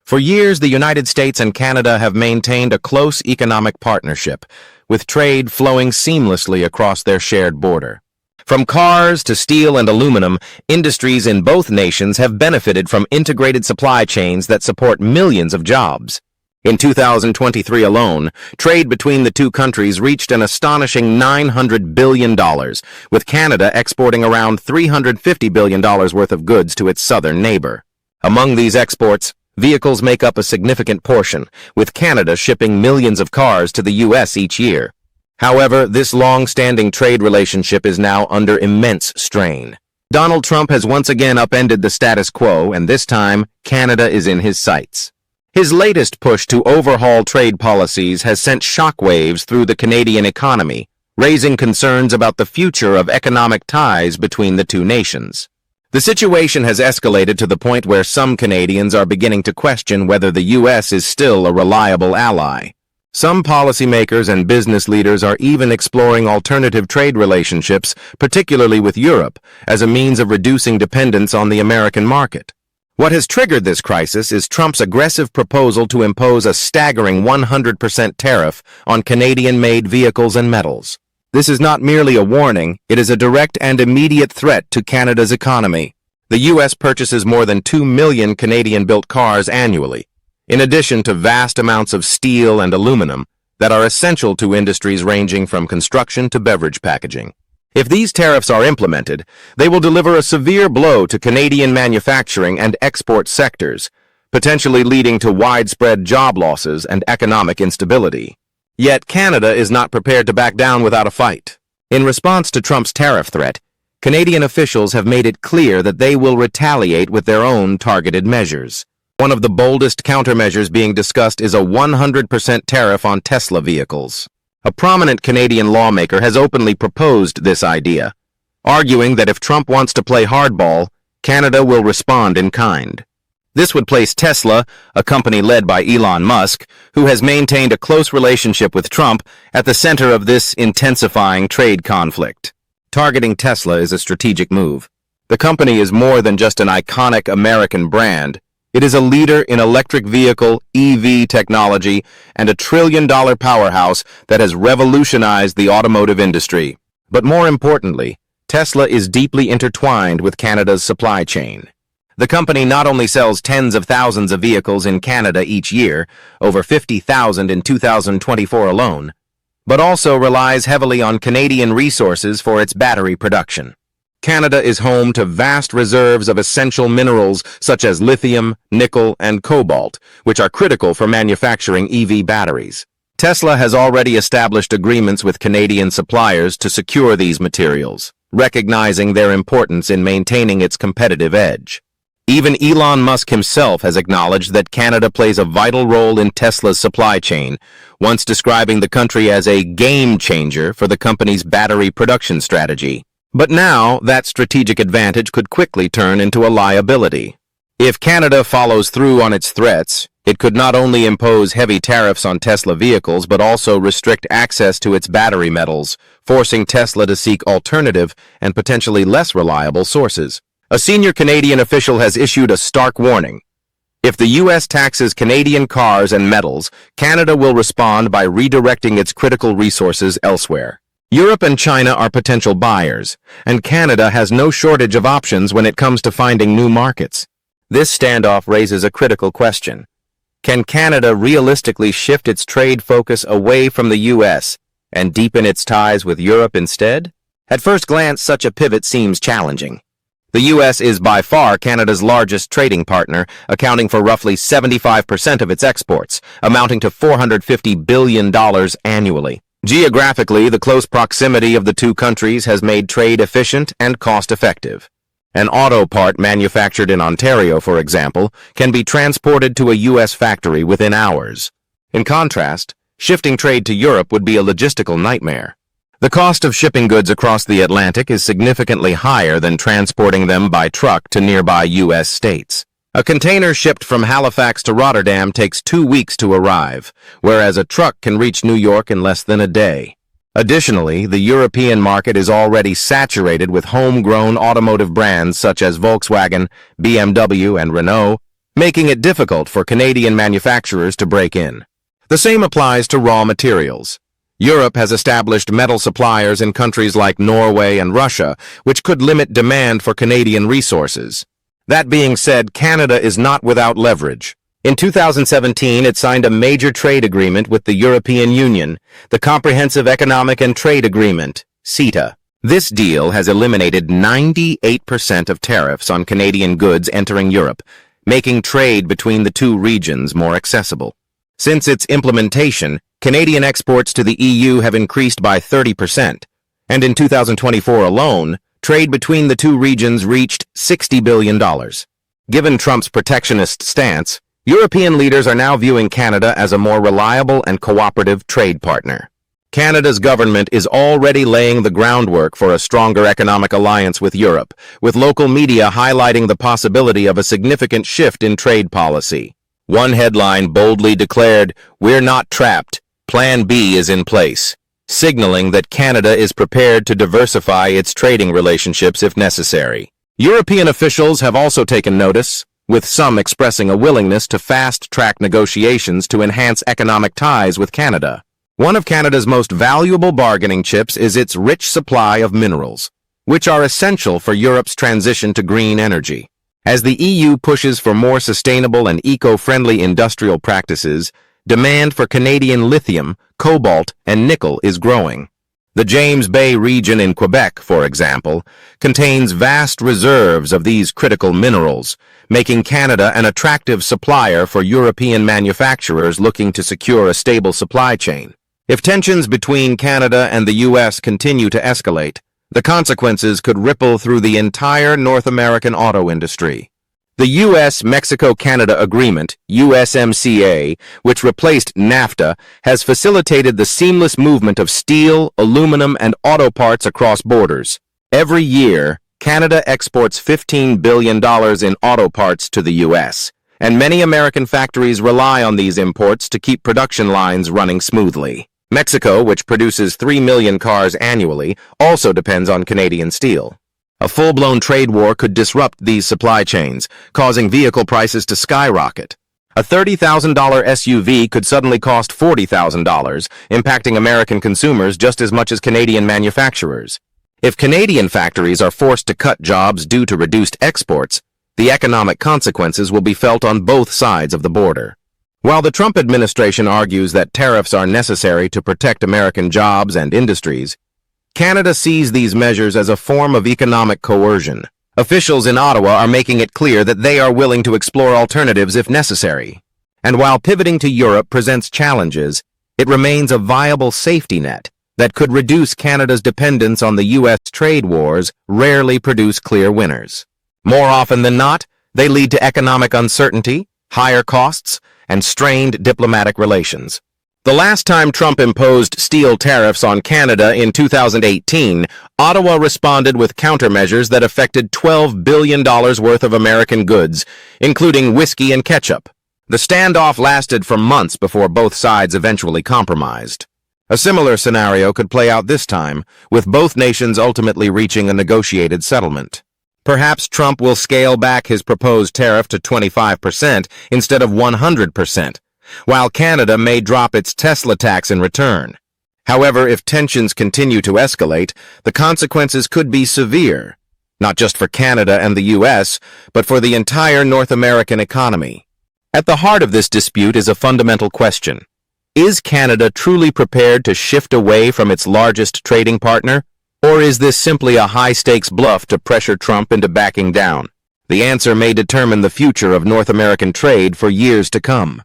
For years, the United States and Canada have maintained a close economic partnership, with trade flowing seamlessly across their shared border. From cars to steel and aluminum, industries in both nations have benefited from integrated supply chains that support millions of jobs. In 2023 alone, trade between the two countries reached an astonishing $900 billion, with Canada exporting around $350 billion worth of goods to its southern neighbor. Among these exports, vehicles make up a significant portion, with Canada shipping millions of cars to the U.S. each year. However, this long-standing trade relationship is now under immense strain. Donald Trump has once again upended the status quo, and this time, Canada is in his sights. His latest push to overhaul trade policies has sent shockwaves through the Canadian economy, raising concerns about the future of economic ties between the two nations. The situation has escalated to the point where some Canadians are beginning to question whether the U.S. is still a reliable ally. Some policymakers and business leaders are even exploring alternative trade relationships, particularly with Europe, as a means of reducing dependence on the American market. What has triggered this crisis is Trump's aggressive proposal to impose a staggering 100% tariff on Canadian-made vehicles and metals. This is not merely a warning, it is a direct and immediate threat to Canada's economy. The U.S. purchases more than 2 million Canadian-built cars annually, in addition to vast amounts of steel and aluminum that are essential to industries ranging from construction to beverage packaging. If these tariffs are implemented, they will deliver a severe blow to Canadian manufacturing and export sectors, potentially leading to widespread job losses and economic instability. Yet Canada is not prepared to back down without a fight. In response to Trump's tariff threat, Canadian officials have made it clear that they will retaliate with their own targeted measures. One of the boldest countermeasures being discussed is a 100% tariff on Tesla vehicles. A prominent Canadian lawmaker has openly proposed this idea, arguing that if Trump wants to play hardball, Canada will respond in kind. This would place Tesla, a company led by Elon Musk, who has maintained a close relationship with Trump, at the center of this intensifying trade conflict. Targeting Tesla is a strategic move. The company is more than just an iconic American brand. It is a leader in electric vehicle, EV technology, and a trillion-dollar powerhouse that has revolutionized the automotive industry. But more importantly, Tesla is deeply intertwined with Canada's supply chain. The company not only sells tens of thousands of vehicles in Canada each year, over 50,000 in 2024 alone, but also relies heavily on Canadian resources for its battery production. Canada is home to vast reserves of essential minerals such as lithium, nickel, and cobalt, which are critical for manufacturing EV batteries. Tesla has already established agreements with Canadian suppliers to secure these materials, recognizing their importance in maintaining its competitive edge. Even Elon Musk himself has acknowledged that Canada plays a vital role in Tesla's supply chain, once describing the country as a game changer for the company's battery production strategy. But now, that strategic advantage could quickly turn into a liability. If Canada follows through on its threats, it could not only impose heavy tariffs on Tesla vehicles but also restrict access to its battery metals, forcing Tesla to seek alternative and potentially less reliable sources. A senior Canadian official has issued a stark warning. If the U.S. taxes Canadian cars and metals, Canada will respond by redirecting its critical resources elsewhere. Europe and China are potential buyers, and Canada has no shortage of options when it comes to finding new markets. This standoff raises a critical question. Can Canada realistically shift its trade focus away from the U.S. and deepen its ties with Europe instead? At first glance, such a pivot seems challenging. The U.S. is by far Canada's largest trading partner, accounting for roughly 75% of its exports, amounting to $450 billion annually. Geographically, the close proximity of the two countries has made trade efficient and cost-effective. An auto part manufactured in Ontario, for example, can be transported to a U.S. factory within hours. In contrast, shifting trade to Europe would be a logistical nightmare. The cost of shipping goods across the Atlantic is significantly higher than transporting them by truck to nearby U.S. states. A container shipped from Halifax to Rotterdam takes 2 weeks to arrive, whereas a truck can reach New York in less than a day. Additionally, the European market is already saturated with homegrown automotive brands such as Volkswagen, BMW, and Renault, making it difficult for Canadian manufacturers to break in. The same applies to raw materials. Europe has established metal suppliers in countries like Norway and Russia, which could limit demand for Canadian resources. That being said, Canada is not without leverage. In 2017, it signed a major trade agreement with the European Union, the Comprehensive Economic and Trade Agreement, CETA. This deal has eliminated 98% of tariffs on Canadian goods entering Europe, making trade between the two regions more accessible. Since its implementation, Canadian exports to the EU have increased by 30%, and in 2024 alone, trade between the two regions reached $60 billion. Given Trump's protectionist stance, European leaders are now viewing Canada as a more reliable and cooperative trade partner. Canada's government is already laying the groundwork for a stronger economic alliance with Europe, with local media highlighting the possibility of a significant shift in trade policy. One headline boldly declared, "We're not trapped. Plan B is in place," signaling that Canada is prepared to diversify its trading relationships if necessary. European officials have also taken notice, with some expressing a willingness to fast-track negotiations to enhance economic ties with Canada. One of Canada's most valuable bargaining chips is its rich supply of minerals, which are essential for Europe's transition to green energy. As the EU pushes for more sustainable and eco-friendly industrial practices, demand for Canadian lithium, cobalt, and nickel is growing. The James Bay region in Quebec, for example, contains vast reserves of these critical minerals, making Canada an attractive supplier for European manufacturers looking to secure a stable supply chain. If tensions between Canada and the US continue to escalate, the consequences could ripple through the entire North American auto industry. The US-Mexico-Canada Agreement, USMCA, which replaced NAFTA, has facilitated the seamless movement of steel, aluminum, and auto parts across borders. Every year, Canada exports $15 billion in auto parts to the US, and many American factories rely on these imports to keep production lines running smoothly. Mexico, which produces 3 million cars annually, also depends on Canadian steel. A full-blown trade war could disrupt these supply chains, causing vehicle prices to skyrocket. A $30,000 SUV could suddenly cost $40,000, impacting American consumers just as much as Canadian manufacturers. If Canadian factories are forced to cut jobs due to reduced exports, the economic consequences will be felt on both sides of the border. While the Trump administration argues that tariffs are necessary to protect American jobs and industries, Canada sees these measures as a form of economic coercion. Officials in Ottawa are making it clear that they are willing to explore alternatives if necessary. And while pivoting to Europe presents challenges, it remains a viable safety net that could reduce Canada's dependence on the U.S. Trade wars rarely produce clear winners. More often than not, they lead to economic uncertainty, higher costs, and strained diplomatic relations. The last time Trump imposed steel tariffs on Canada in 2018, Ottawa responded with countermeasures that affected $12 billion worth of American goods, including whiskey and ketchup. The standoff lasted for months before both sides eventually compromised. A similar scenario could play out this time, with both nations ultimately reaching a negotiated settlement. Perhaps Trump will scale back his proposed tariff to 25% instead of 100%, while Canada may drop its Tesla tax in return. However, if tensions continue to escalate, the consequences could be severe, not just for Canada and the U.S., but for the entire North American economy. At the heart of this dispute is a fundamental question. Is Canada truly prepared to shift away from its largest trading partner? Or is this simply a high-stakes bluff to pressure Trump into backing down? The answer may determine the future of North American trade for years to come.